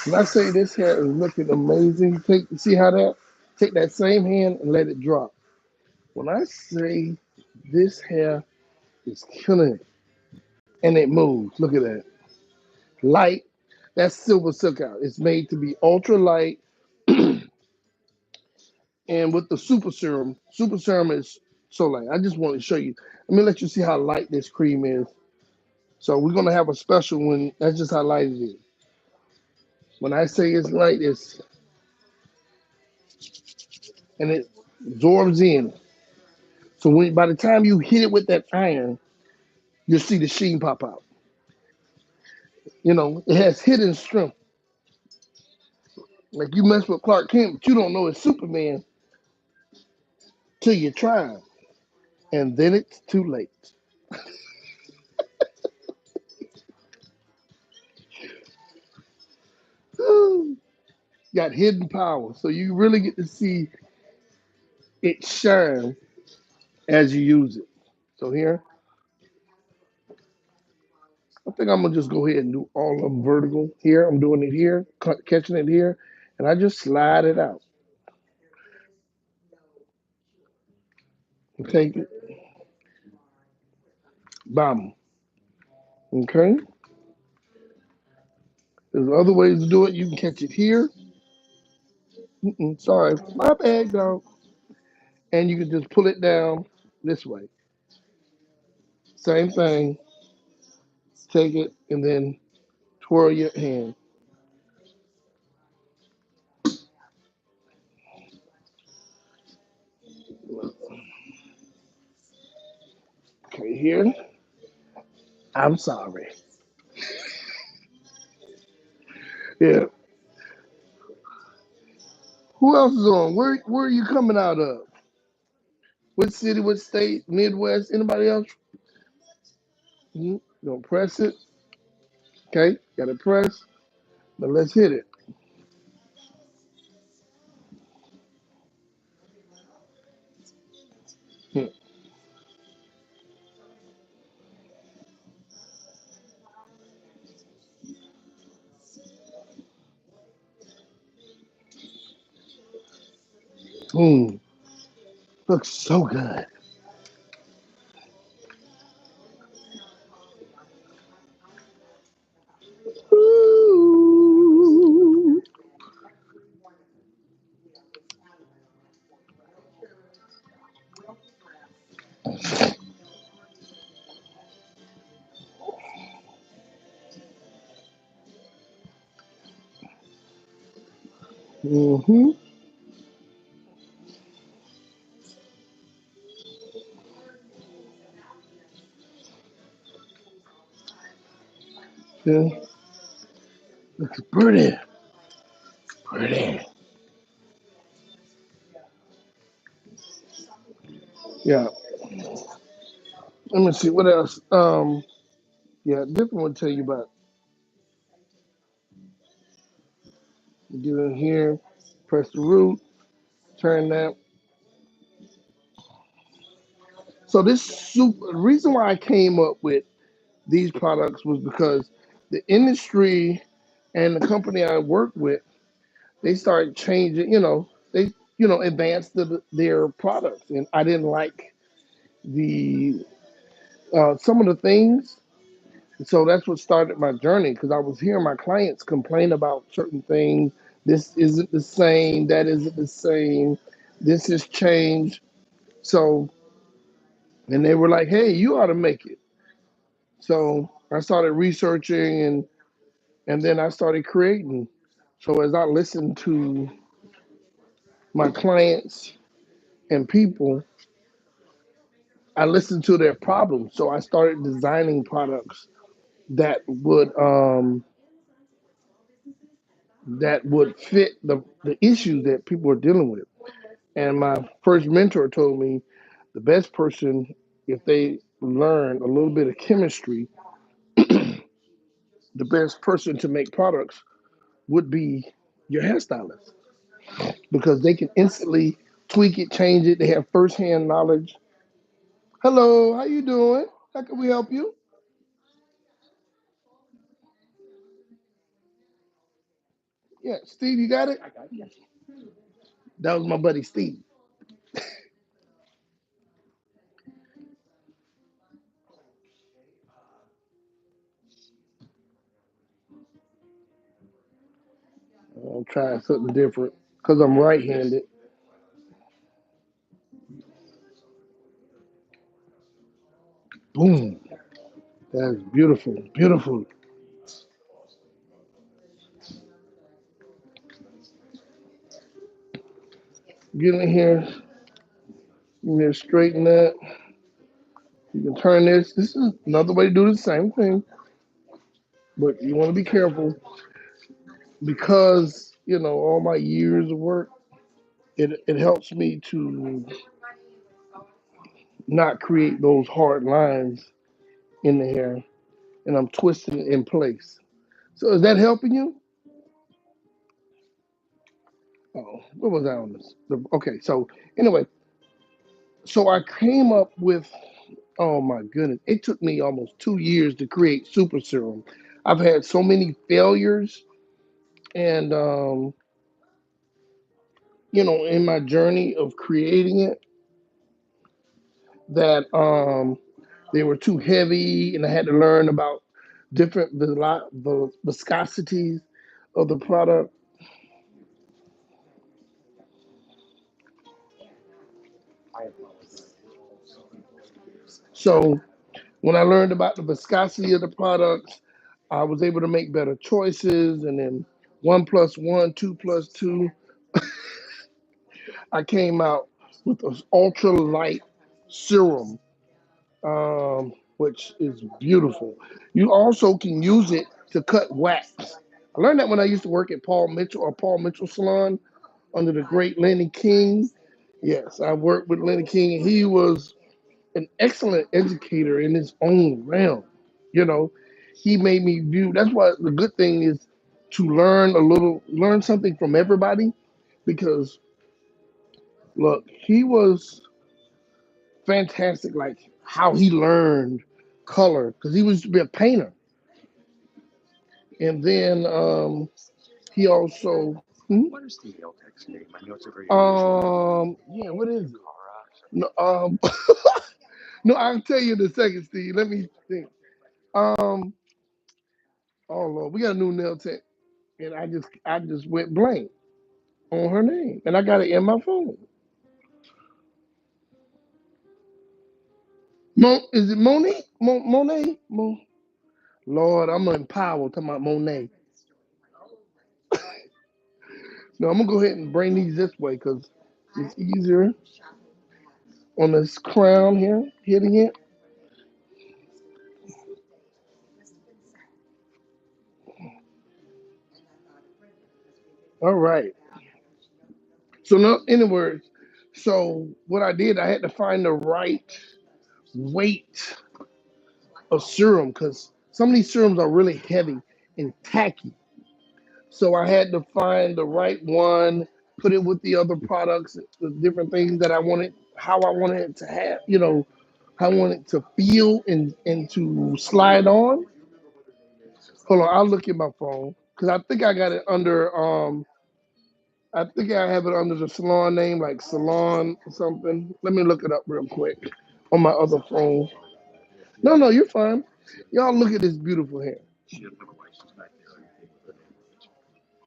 When I say this hair is looking amazing, see how that, take that same hand and let it drop. When I say this hair is killing it and it moves, look at that. Light, that's silver Silkout. It's made to be ultra light. And with the super serum is so light. I just want to show you. Let me let you see how light this cream is. So we're gonna have a special one. That's just how light it is. When I say it's light, it's and it absorbs in. So when by the time you hit it with that iron, you'll see the sheen pop out. You know, it has hidden strength. Like you mess with Clark Kent, but you don't know it's Superman till you try him. And then it's too late. Got hidden power. So you really get to see it shine as you use it. So here, I think I'm gonna just go ahead and do all of them vertical. Here, I'm doing it here, catching it here, and I just slide it out. And take it, bam. Okay. There's other ways to do it. You can catch it here. Sorry, my bad, dog. And you can just pull it down this way. Same thing. Take it and then twirl your hand. Okay, here. I'm sorry. Yeah. Who else is on? Where are you coming out of? What city? What state? Midwest? Anybody else? Gonna press it. Okay. Gotta press. But let's hit it. Hmm. Mm. Looks so good. Ooh. Mm-hmm. Yeah. Looks pretty. Pretty. Yeah. Let me see what else. Yeah, different one tell you about. Get in here, press the root, turn that. So this super the reason why I came up with these products was because the industry and the company I work with, they started changing, they, advanced their products. And I didn't like the some of the things. So that's what started my journey because I was hearing my clients complain about certain things. This isn't the same, that isn't the same, this has changed. So, and they were like, hey, you ought to make it. So I started researching and then I started creating. So as I listened to my clients and people, I listened to their problems. So I started designing products that would fit the issue that people are dealing with. And my first mentor told me the best person, if they learn a little bit of chemistry, the best person to make products would be your hairstylist because they can instantly tweak it, change it. They have firsthand knowledge. Hello, how you doing? How can we help you? Yeah, Steve, you got it? That was my buddy Steve. I'm trying something different because I'm right-handed. Boom. That's beautiful. Beautiful. Get in here. Get in here, straighten that. You can turn this. This is another way to do the same thing, but you want to be careful because, all my years of work, it helps me to not create those hard lines in the hair, and I'm twisting it in place. So is that helping you? Oh, what was I on this? Okay, so anyway, so I came up with, oh my goodness, it took me almost 2 years to create Super Serum. I've had so many failures, and in my journey of creating it, that they were too heavy, and I had to learn about different viscosities of the product. So when I learned about the viscosity of the products, I was able to make better choices. And then 1+1, 2+2, I came out with an ultra light serum, which is beautiful. You also can use it to cut wax. I learned that when I used to work at Paul Mitchell Salon under the great Lenny King. Yes, I worked with Lenny King, and he was an excellent educator in his own realm. You know, he made me view. That's why the good thing is to learn something from everybody, because look, he was fantastic. Like how he learned color, because he used to be a painter, and then he also. Yeah, what is it? No, no, I'll tell you in a second, Steve. Let me think. Um, oh Lord, we got a new nail tech, and I just went blank on her name, and I got it in my phone. Is it Monique? Monet? Lord, I'm empowered talking about Monet. No, I'm gonna go ahead and bring these this way because it's easier on this crown here, hitting it. All right. So now, in other words, so what I did, I had to find the right weight of serum because some of these serums are really heavy and tacky. So I had to find the right one, put it with the other products, the different things that I wanted, how I wanted it to have, how I wanted it to feel and to slide on. Hold on, I'll look at my phone because I think I got it under I think I have it under the salon name, like salon or something. Let me look it up real quick on my other phone. No, no, you're fine. Y'all look at this beautiful hair.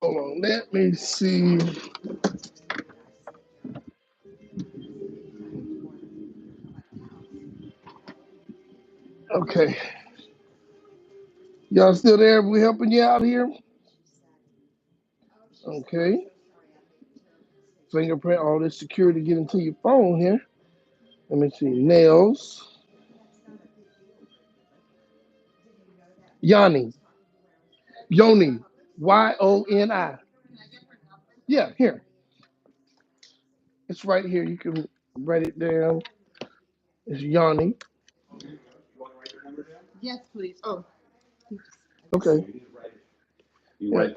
Hold on, let me see. Okay, y'all still there? We helping you out here? Okay. Fingerprint, all this security get into your phone here. Let me see. Nails. Yoni. Yoni. Yoni. Yeah, here. It's right here. You can write it down. It's Yanni. Yes, please. Oh, Okay. Yeah.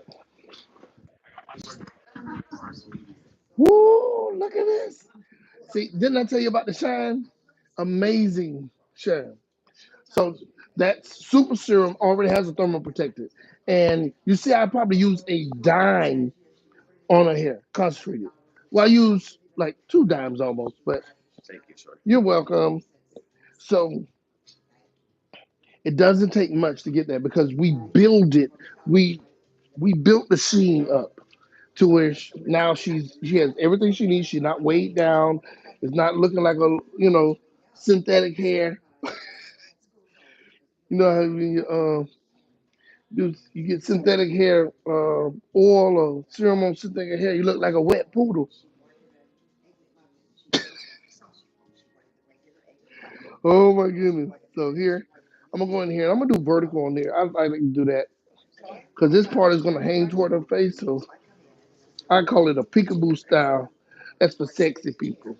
Woo, look at this. See, didn't I tell you about the shine? Amazing shine. So that super serum already has a thermal protectant. And you see, I probably use a dime on her hair, concentrated. Well, I use like 2 dimes almost, but you're welcome. So it doesn't take much to get there because we build it. We we built the sheen up to where now she has everything she needs. She's not weighed down. It's not looking like a synthetic hair. You know how when you get synthetic hair oil or serum on synthetic hair, you look like a wet poodle. Oh my goodness! So here, I'm gonna go in here. I'm gonna do vertical on there. I like to do that because this part is gonna hang toward her face. So I call it a peekaboo style. That's for sexy people.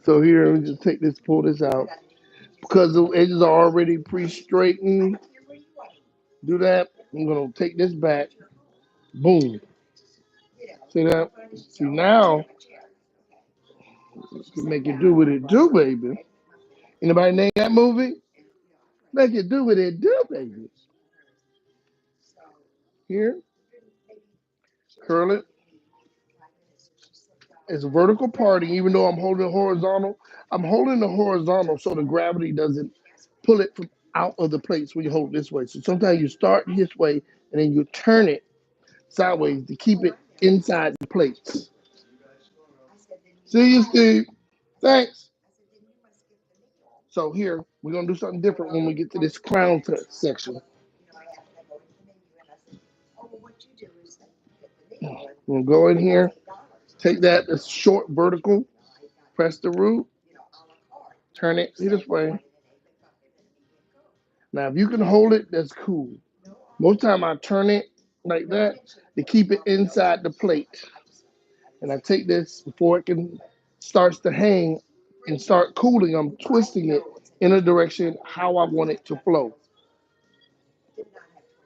So here, let me just take this, pull this out because the edges are already pre-straightened. Do that. I'm gonna take this back. Boom. See that? See now, make it do what it do, baby. Anybody name that movie? Make it do what it do, baby. Here, curl it. It's a vertical parting, even though I'm holding it horizontal. I'm holding the horizontal so the gravity doesn't pull it from out of the plates when you hold it this way. So sometimes you start this way and then you turn it sideways to keep it inside the plates. See you, Steve. Thanks. So here, we're gonna do something different when we get to this crown section. We'll go in here, take that short vertical, press the root, turn it this way. Now, if you can hold it, that's cool. Most time I turn it like that to keep it inside the plate. And I take this before it can starts to hang and start cooling. I'm twisting it in a direction how I want it to flow.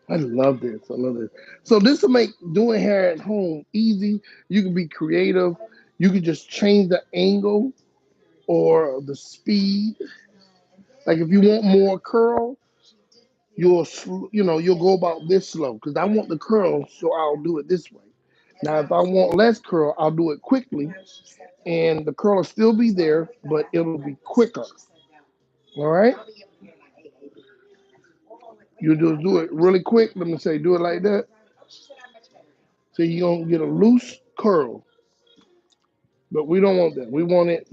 I love this. I love this. So this will make doing hair at home easy. You can be creative. You can just change the angle or the speed. Like if you want more curl, you'll go about this slow because I want the curl, so I'll do it this way. Now if I want less curl, I'll do it quickly, and the curl will still be there, but it'll be quicker. All right. You just do it really quick. Let me say, do it like that. So you're gonna get a loose curl, but we don't want that. We want it.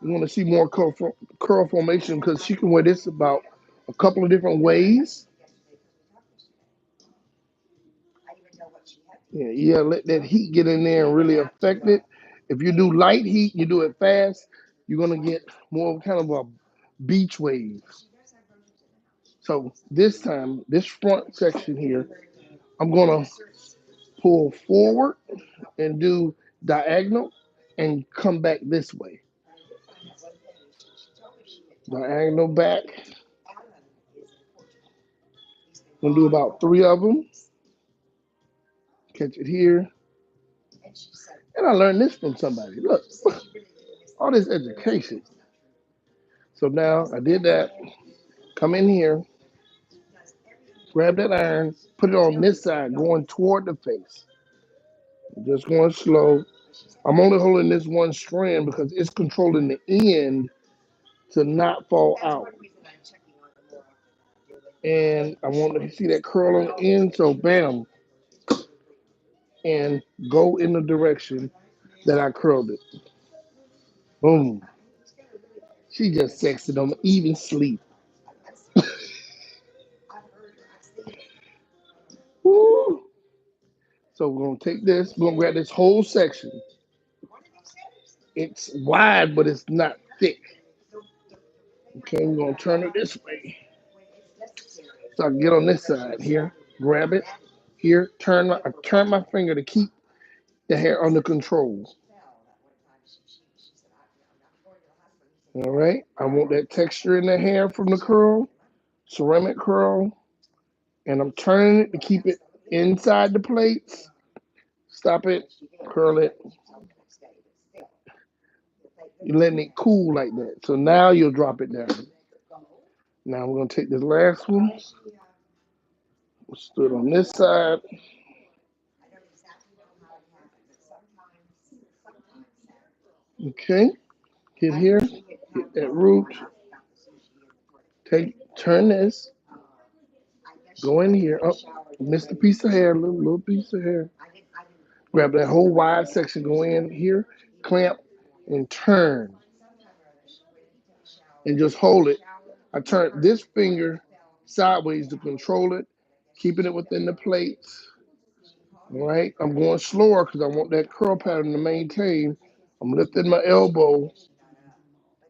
We want to see more curl formation because she can wear this about a couple of different ways. Yeah, let that heat get in there and really affect it. If you do light heat, you do it fast, you're gonna get more kind of a beach wave. So this time, this front section here, I'm gonna pull forward and do diagonal and come back this way. Diagonal back. I'm gonna do about 3 of them. Catch it here. And I learned this from somebody. Look, all this education. So now I did that. Come in here, grab that iron, put it on this side, going toward the face. Just going slow. I'm only holding this one strand because it's controlling the end to not fall out. And I want to see that curl on the end, so bam, and go in the direction that I curled it. Boom. She just sexy on even sleep. Woo. So we're gonna take this, we're gonna grab this whole section. It's wide, but it's not thick. Okay, we're gonna turn it this way. So I can get on this side here, grab it here, I turn my finger to keep the hair under control. All right, I want that texture in the hair from the curl, ceramic curl, and I'm turning it to keep it inside the plates. Stop it, curl it. You're letting it cool like that. So now you'll drop it down. Now we're gonna take this last one. We'll stood on this side. Okay, get here, get that root. Turn this. Go in here. Oh, missed a piece of hair, little piece of hair. Grab that whole wide section. Go in here, clamp, and turn, and just hold it. I turn this finger sideways to control it, keeping it within the plates. All right, I'm going slower because I want that curl pattern to maintain. I'm lifting my elbow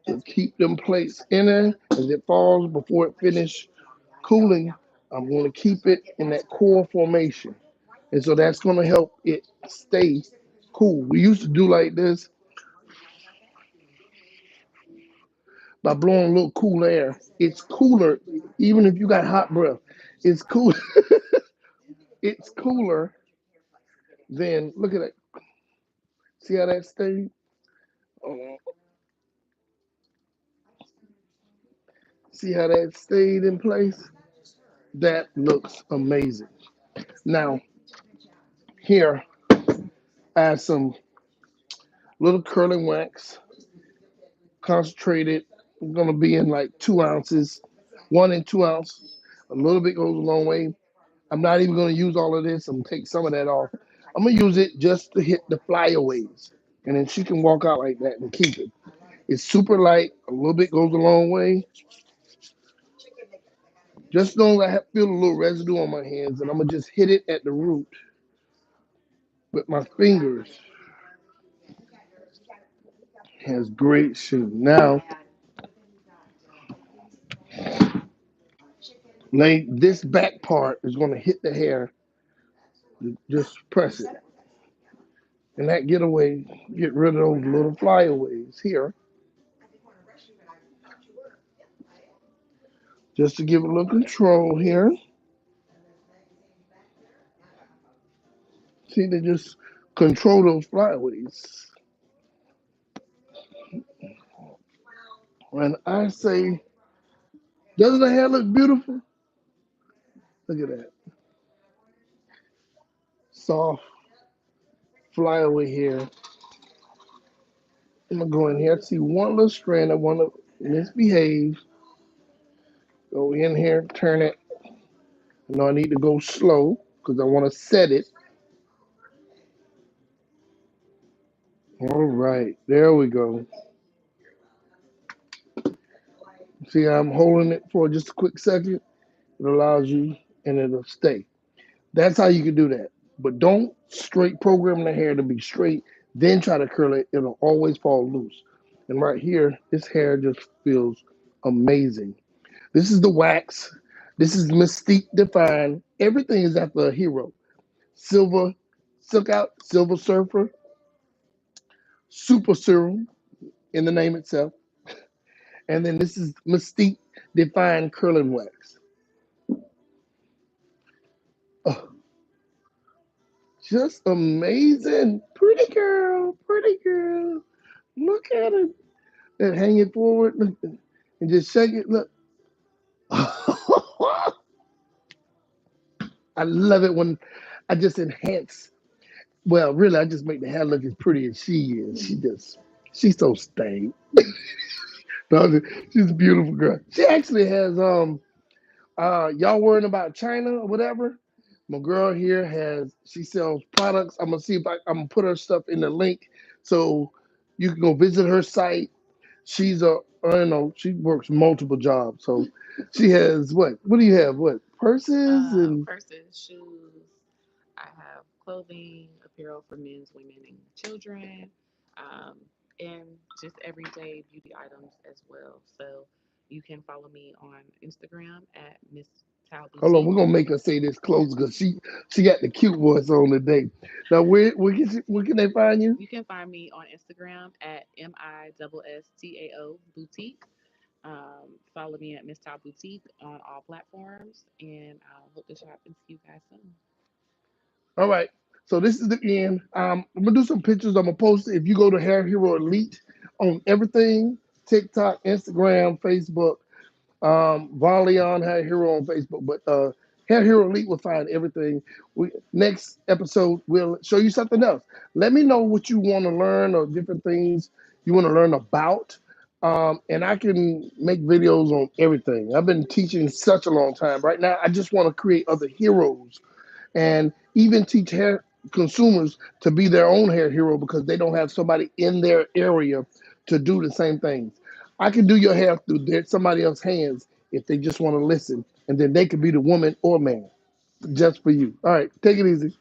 to keep them plates in there as it falls before it finishes cooling. I'm going to keep it in that core formation. And so that's going to help it stay cool. We used to do like this by blowing a little cool air. It's cooler, even if you got hot breath. It's cool. It's cooler than, look at it. See how that stayed? See how that stayed in place? That looks amazing. Now, here, add some little curling wax, concentrated. It's going to be in like 2 ounces, 1 and 2 ounce. A little bit goes a long way. I'm not even going to use all of this. I'm going to take some of that off. I'm going to use it just to hit the flyaways. And then she can walk out like that and keep it. It's super light. A little bit goes a long way. Just know I feel a little residue on my hands, and I'm going to just hit it at the root with my fingers. Has great shoe. Now, this back part is going to hit the hair. Just press it. And that get rid of those little flyaways here. Just to give it a little control here. See, they just control those flyaways. When I say, doesn't the hair look beautiful? Look at that. Soft flyaway hair. I'm going to go in here. I see one little strand I want to misbehave. Go in here, turn it. I need to go slow because I want to set it. All right, there we go. See how I'm holding it for just a quick second? It allows you, and it'll stay. That's how you can do that. But don't straight, program the hair to be straight, then try to curl it, it'll always fall loose. And right here, this hair just feels amazing. This is the wax. This is Mystique Define. Everything is after a hero. Silver, Silkout, Silver Surfer, Super Serum in the name itself. And then this is Mystique Define Curling Wax. Oh, just amazing. Pretty girl, pretty girl. Look at it. And hang it forward look, and just shake it. Look. I love it when I just enhance. Well, really, I just make the hair look as pretty as she is. She's so stained. No, she's a beautiful girl. She actually has y'all worrying about China or whatever. My girl here she sells products. I'm gonna see if I'm gonna put her stuff in the link so you can go visit her site. She's I don't know, she works multiple jobs. So she has what do you have? What, purses and Purses, shoes. I have clothing, apparel for men's, women, and children, um, and just everyday beauty items as well. So you can follow me on Instagram at Miss Tao hold on, Boutique. we're gonna make her say this close because she got the cute voice on today. Now where can they find you? You can find me on Instagram at MISSTAO Boutique. Follow me at Miss Tao Boutique on all platforms, and I hope to shop and see you guys soon. All right. So this is the end. I'm gonna do some pictures. I'm gonna post it. If you go to Hair Hero Elite on everything, TikTok, Instagram, Facebook, Valion Hair Hero on Facebook, but Hair Hero Elite will find everything. Next episode we'll show you something else. Let me know what you want to learn or different things you want to learn about. And I can make videos on everything. I've been teaching such a long time. Right now, I just want to create other heroes and even teach hair consumers to be their own hair hero because they don't have somebody in their area to do the same things. I can do your hair through somebody else's hands if they just want to listen, and then they could be the woman or man just for you. All right, take it easy.